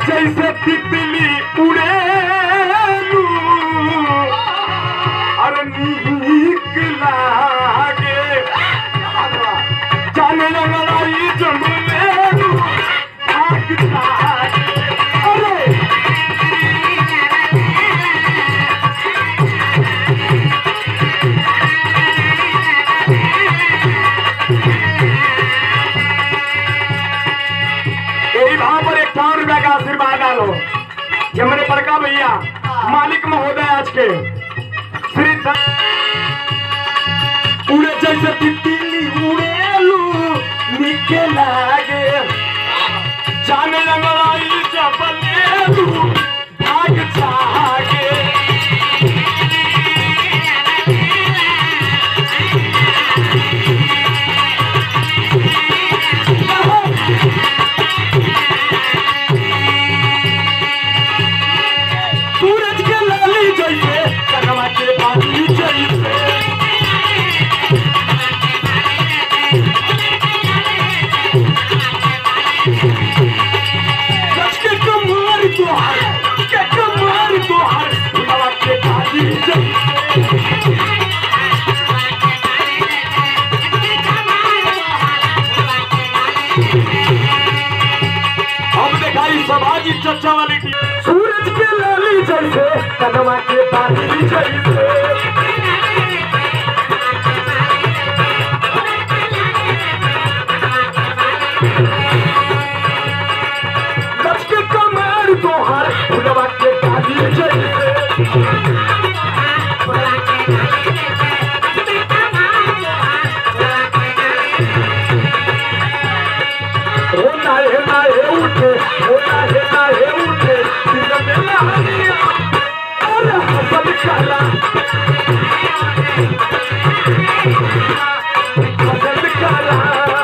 जैसे तितली उड़े अरे नीक लागे जाने लड़ाई जंगले आग लागे अरे वहां पर 51 रुपया का आशीर्वाद डालो। ये मेरे बड़का भैया मालिक महोदय आज के श्री उड़े जैसे तितली उड़ेलू निके लागे जाने लड़ाई जबलेलू भाग जागे सूरज के लाली जैसे कनवा के पानी जैसे के कमार तोहार कनवा के पानी जैसे अब दिखाई समाजी चर्चा वाली सूरज के लाली जैसे कदमा के पानी जैसे लचके कमर तोहार कदमा के पानी जैसे होना है उठे होना है उठे दिन में लहरिया अरे हसन काला हसन काला